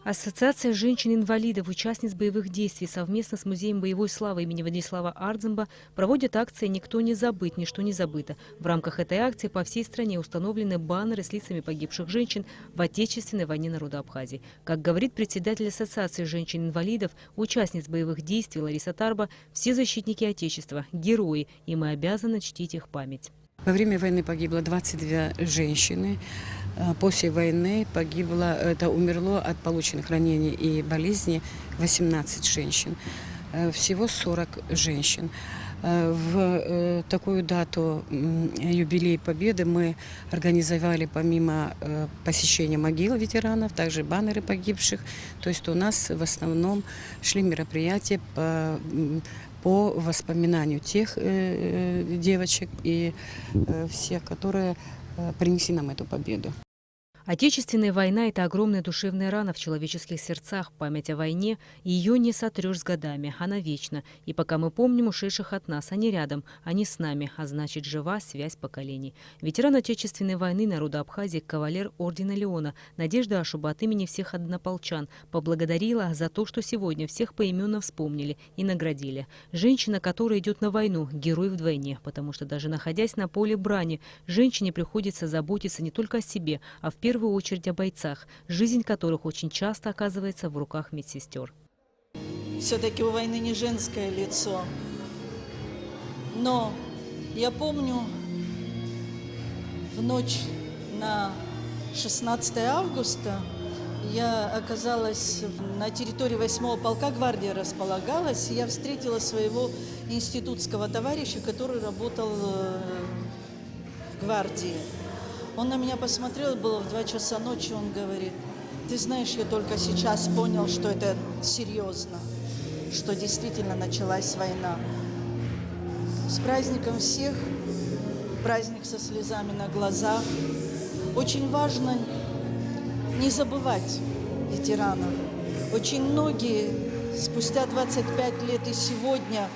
Ассоциация женщин-инвалидов, участниц боевых действий совместно с Музеем боевой славы имени Владислава Ардземба проводят акцию «Никто не забыт, ничто не забыто». В рамках этой акции по всей стране установлены баннеры с лицами погибших женщин в Отечественной войне народа Абхазии. Как говорит председатель Ассоциации женщин-инвалидов, участниц боевых действий Лариса Тарба, все защитники Отечества – герои, и мы обязаны чтить их память. Во время войны погибло 22 женщины. После войны умерло от полученных ранений и болезней 18 женщин. Всего 40 женщин. В такую дату, юбилей Победы, мы организовали помимо посещения могил ветеранов, также баннеры погибших. То есть у нас в основном шли мероприятия по воспоминанию тех девочек и всех, которые принесли нам эту победу. Отечественная война – это огромная душевная рана в человеческих сердцах. Память о войне, ее не сотрешь с годами, она вечна. И пока мы помним ушедших от нас, они рядом, они с нами, а значит, жива связь поколений. Ветеран Отечественной войны народа Абхазии, кавалер ордена Леона Надежда Ашуба от имени всех однополчан поблагодарила за то, что сегодня всех поименно вспомнили и наградили. Женщина, которая идет на войну, герой вдвойне, потому что даже находясь на поле брани, женщине приходится заботиться не только о себе, а в первую очередь о бойцах, жизнь которых очень часто оказывается в руках медсестер. Все-таки у войны не женское лицо. Но я помню, в ночь на 16 августа я оказалась на территории 8-го полка, гвардия располагалась, и я встретила своего институтского товарища, который работал в гвардии. Он на меня посмотрел, было в 2 часа ночи, он говорит: ты знаешь, я только сейчас понял, что это серьезно, что действительно началась война. С праздником всех, праздник со слезами на глазах. Очень важно не забывать ветеранов. Очень многие спустя 25 лет и сегодня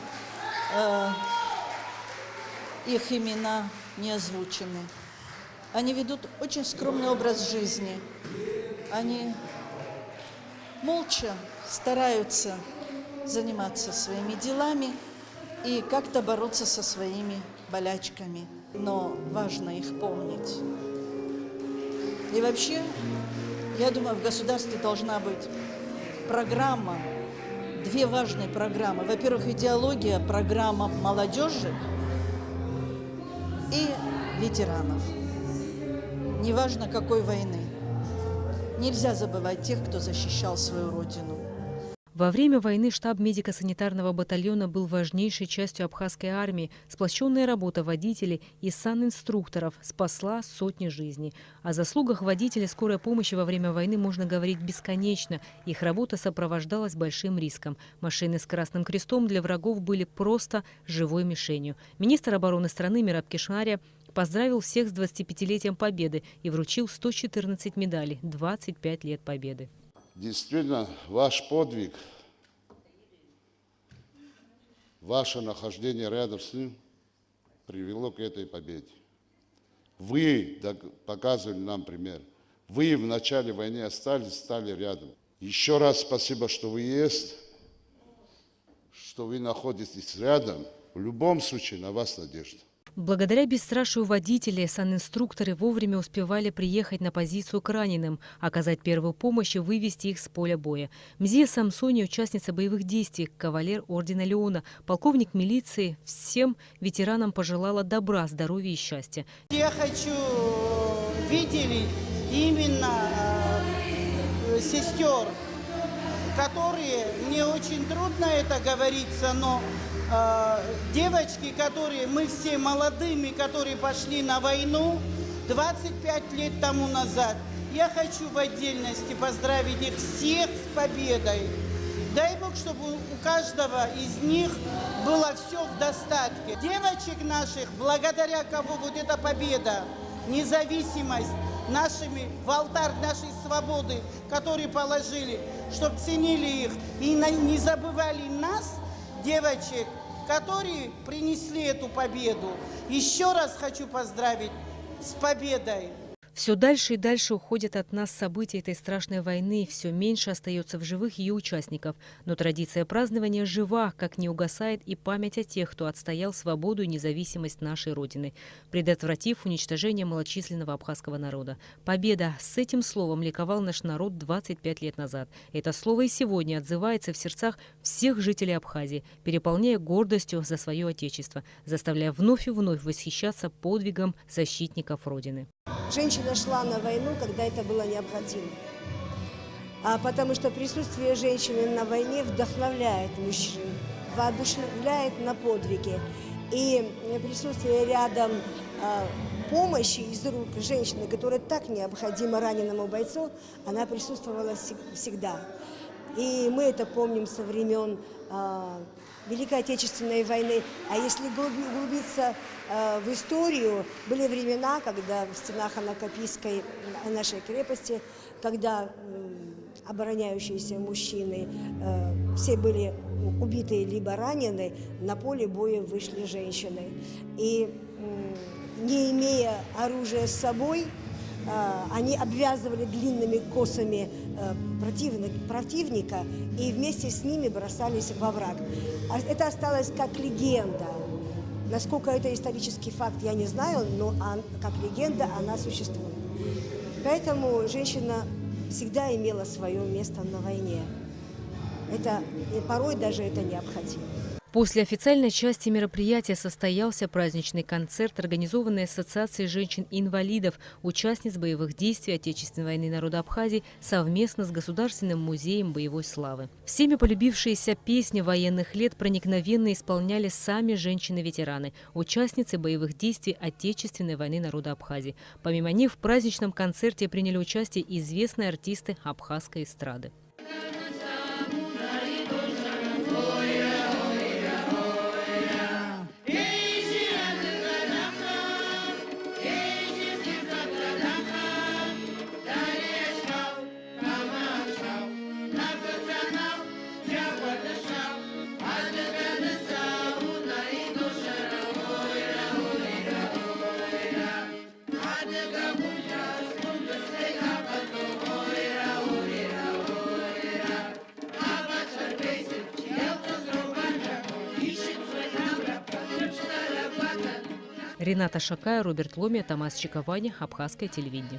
их имена не озвучены. Они ведут очень скромный образ жизни. Они молча стараются заниматься своими делами и как-то бороться со своими болячками. Но важно их помнить. И вообще, я думаю, в государстве должна быть программа, 2 важные программы. Во-первых, идеология, программа молодежи и ветеранов. Неважно, какой войны. Нельзя забывать тех, кто защищал свою родину. Во время войны штаб медико-санитарного батальона был важнейшей частью абхазской армии. Сплоченная работа водителей и санинструкторов спасла сотни жизней. О заслугах водителей скорой помощи во время войны можно говорить бесконечно. Их работа сопровождалась большим риском. Машины с Красным Крестом для врагов были просто живой мишенью. Министр обороны страны Мераб Кишмария поздравил всех с 25-летием Победы и вручил 114 медалей, 25 лет Победы. Действительно, ваш подвиг, ваше нахождение рядом с ним привело к этой победе. Вы показывали нам пример. Вы в начале войны остались, стали рядом. Еще раз спасибо, что вы есть, что вы находитесь рядом. В любом случае на вас надежда. Благодаря бесстрашию водителей, санинструкторы вовремя успевали приехать на позицию к раненым, оказать первую помощь и вывести их с поля боя. Мзия Самсони, участница боевых действий, кавалер ордена Леона, полковник милиции, всем ветеранам пожелала добра, здоровья и счастья. Я хочу выделить именно сестер, которые, мне очень трудно это говорится, но девочки, которые, мы все молодыми, которые пошли на войну 25 лет тому назад, я хочу в отдельности поздравить их всех с победой. Дай Бог, чтобы у каждого из них было все в достатке. Девочек наших, благодаря кого вот эта победа, независимость нашими, в алтарь нашей свободы, которые положили, чтобы ценили их и не забывали нас, девочек, которые принесли эту победу. Еще раз хочу поздравить с победой. Все дальше и дальше уходят от нас события этой страшной войны, все меньше остается в живых ее участников. Но традиция празднования жива, как не угасает и память о тех, кто отстоял свободу и независимость нашей Родины, предотвратив уничтожение малочисленного абхазского народа. Победа! С этим словом ликовал наш народ 25 лет назад. Это слово и сегодня отзывается в сердцах всех жителей Абхазии, переполняя гордостью за свое Отечество, заставляя вновь и вновь восхищаться подвигом защитников Родины. Женщина шла на войну, когда это было необходимо. Потому что присутствие женщины на войне вдохновляет мужчин, воодушевляет на подвиги. И присутствие рядом помощи из рук женщины, которая так необходима раненому бойцу, она присутствовала всегда. И мы это помним со времен Великой Отечественной войны. А если углубиться в историю, были времена, когда в стенах Анакапийской нашей крепости, когда обороняющиеся мужчины все были убиты либо ранены, на поле боя вышли женщины. И не имея оружия с собой, они обвязывали длинными косами противника и вместе с ними бросались во враг. Это осталось как легенда. Насколько это исторический факт, я не знаю, но как легенда она существует. Поэтому женщина всегда имела свое место на войне. И порой даже это необходимо. После официальной части мероприятия состоялся праздничный концерт, организованный Ассоциацией женщин-инвалидов, участниц боевых действий Отечественной войны народа Абхазии совместно с Государственным музеем боевой славы. Всеми полюбившиеся песни военных лет проникновенно исполняли сами женщины-ветераны, участницы боевых действий Отечественной войны народа Абхазии. Помимо них в праздничном концерте приняли участие известные артисты абхазской эстрады. Рената Шакая, Роберт Ломия, Томас Чиковани, Абхазское телевидение.